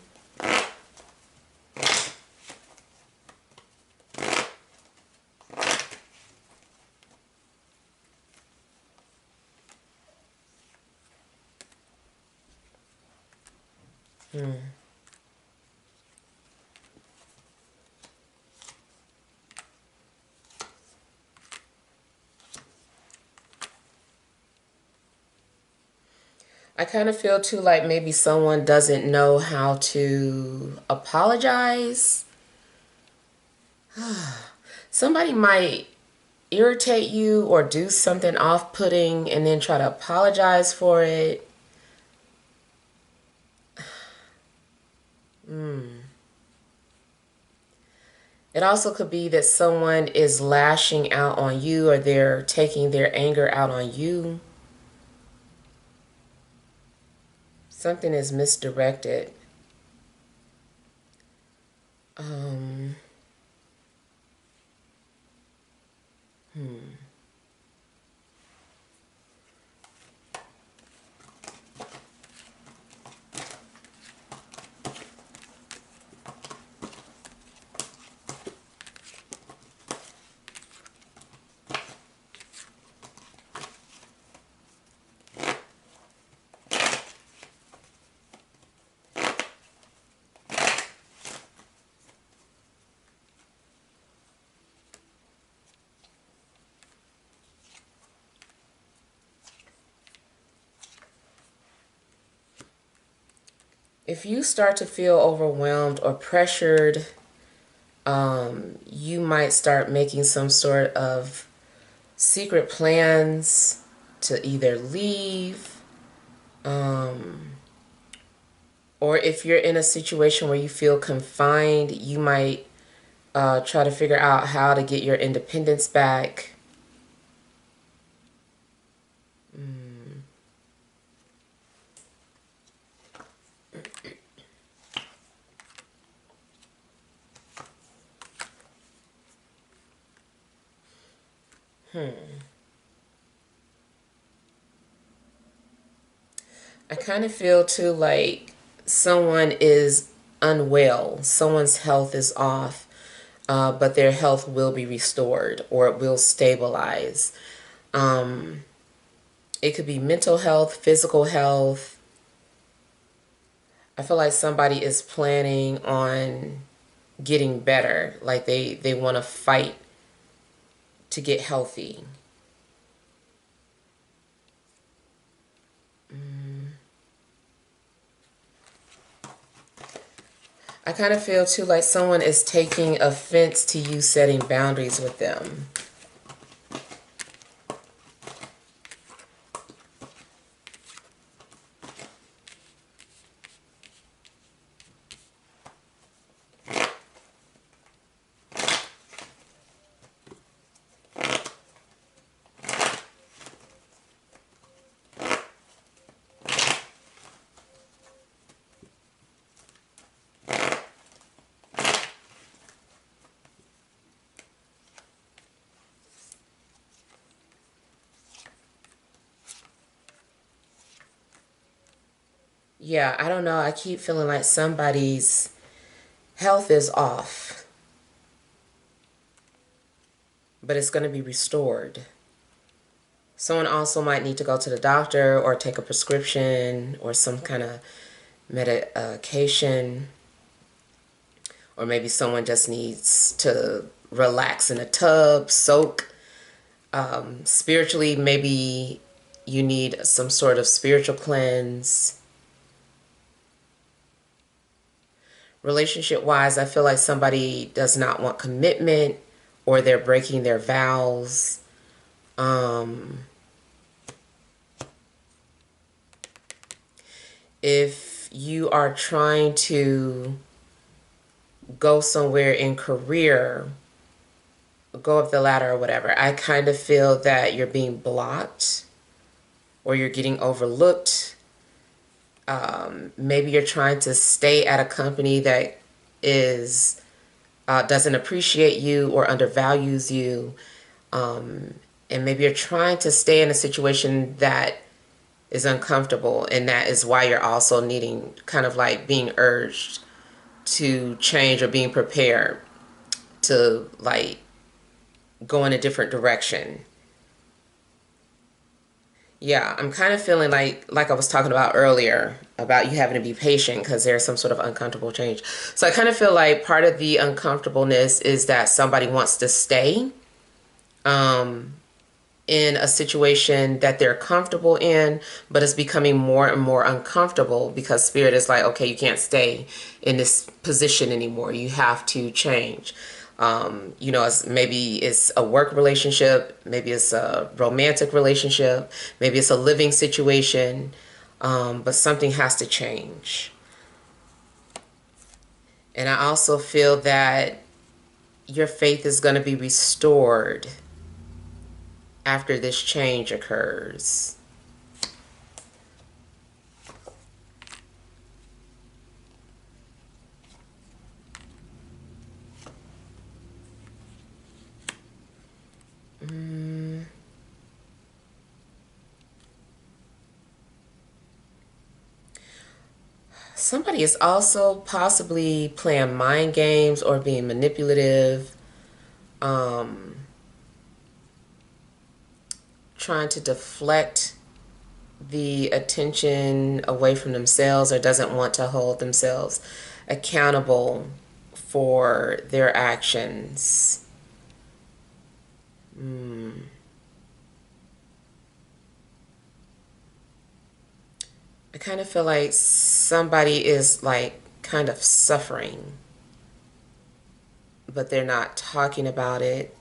I kind of feel too like maybe someone doesn't know how to apologize. Somebody might irritate you or do something off-putting and then try to apologize for it. It also could be that someone is lashing out on you, or they're taking their anger out on you. Something is misdirected. Um, if you start to feel overwhelmed or pressured, you might start making some sort of secret plans to either leave, or if you're in a situation where you feel confined, you might try to figure out how to get your independence back. I kind of feel too like someone is unwell, someone's health is off, but their health will be restored or it will stabilize. It could be mental health, physical health. I feel like somebody is planning on getting better, like they want to fight to get healthy. I kind of feel too like someone is taking offense to you setting boundaries with them. Yeah, I don't know. I keep feeling like somebody's health is off, but it's going to be restored. Someone also might need to go to the doctor or take a prescription or some kind of medication, or maybe someone just needs to relax in a tub, soak. Spiritually, maybe you need some sort of spiritual cleanse. Relationship wise, I feel like somebody does not want commitment or they're breaking their vows. If you are trying to go somewhere in career, go up the ladder or whatever, I kind of feel that you're being blocked or you're getting overlooked. Maybe you're trying to stay at a company that is doesn't appreciate you or undervalues you. And maybe you're trying to stay in a situation that is uncomfortable, and that is why you're also needing, kind of like being urged to change or being prepared to like go in a different direction. Yeah, I'm kind of feeling like I was talking about earlier about you having to be patient because there's some sort of uncomfortable change. So I kind of feel like part of the uncomfortableness is that somebody wants to stay in a situation that they're comfortable in, but it's becoming more and more uncomfortable because spirit is like, okay, you can't stay in this position anymore. You have to change. Maybe it's a work relationship, maybe it's a romantic relationship, maybe it's a living situation, but something has to change. And I also feel that your faith is going to be restored after this change occurs. Somebody is also possibly playing mind games or being manipulative, trying to deflect the attention away from themselves or doesn't want to hold themselves accountable for their actions. I kind of feel like somebody is like kind of suffering, but they're not talking about it.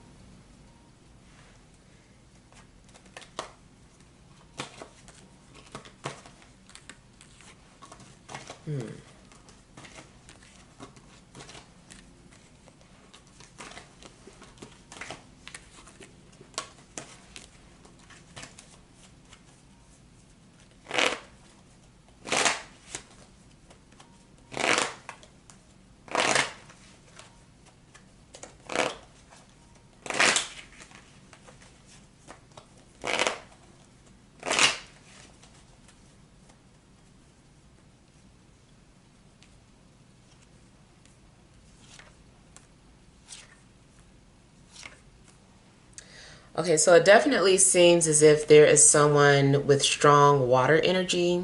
Okay, so it definitely seems as if there is someone with strong water energy.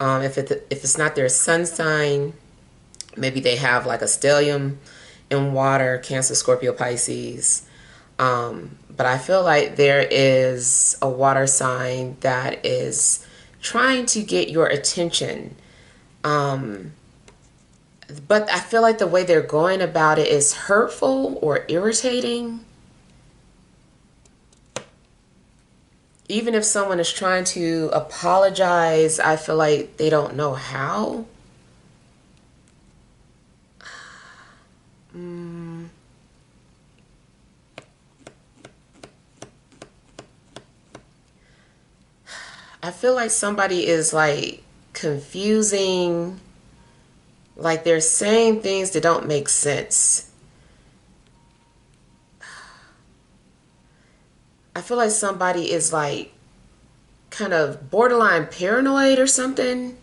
If it's not their sun sign, maybe they have like a stellium in water, Cancer, Scorpio, Pisces. But I feel like there is a water sign that is trying to get your attention. But I feel like the way they're going about it is hurtful or irritating. Even if someone is trying to apologize, I feel like they don't know how. I feel like somebody is like confusing, like they're saying things that don't make sense. I feel like somebody is like kind of borderline paranoid or something.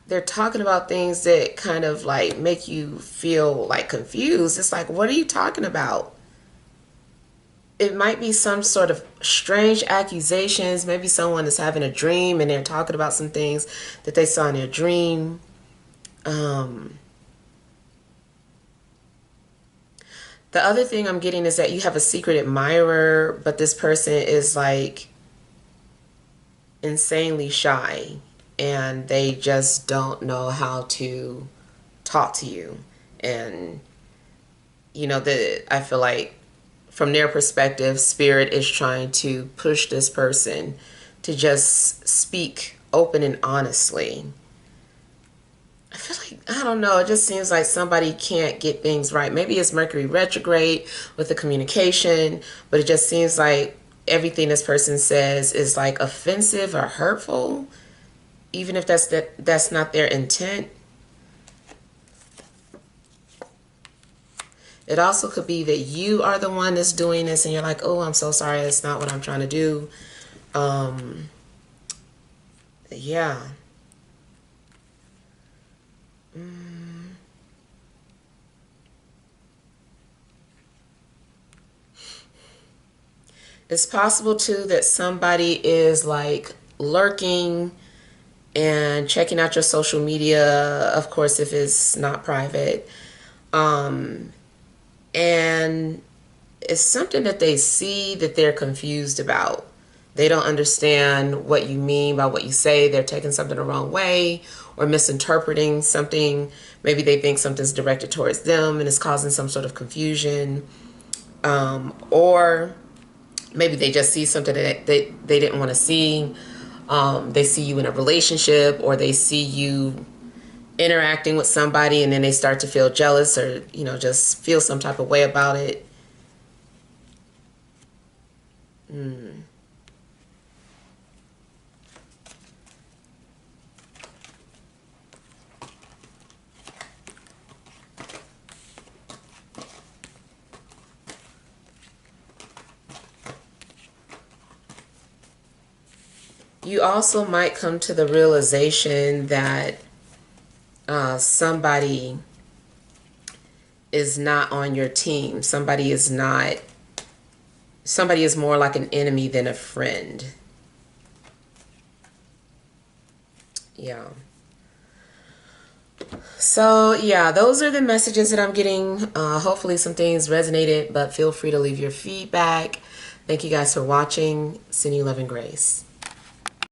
They're talking about things that kind of like make you feel like confused. It's like, what are you talking about? It might be some sort of strange accusations. Maybe someone is having a dream and they're talking about some things that they saw in their dream. The other thing I'm getting is that you have a secret admirer, but this person is like insanely shy and they just don't know how to talk to you. And you know that I feel like from their perspective, spirit is trying to push this person to just speak open and honestly. I feel like, I don't know, it just seems like somebody can't get things right. Maybe it's Mercury retrograde with the communication, but it just seems like everything this person says is like offensive or hurtful, even if that's not their intent. It also could be that you are the one that's doing this and you're like, oh, I'm so sorry, that's not what I'm trying to do. Yeah. It's possible too that somebody is like lurking and checking out your social media, of course, if it's not private. And it's something that they see that they're confused about. They don't understand what you mean by what you say. They're taking something the wrong way or misinterpreting something. Maybe they think something's directed towards them and it's causing some sort of confusion. Or maybe they just see something that they didn't want to see. They see you in a relationship, or they see you interacting with somebody and then they start to feel jealous or, you know, just feel some type of way about it. You also might come to the realization that somebody is not on your team. Somebody is more like an enemy than a friend. Yeah. So, yeah, those are the messages that I'm getting. Hopefully some things resonated, but feel free to leave your feedback. Thank you guys for watching. Send you love and grace.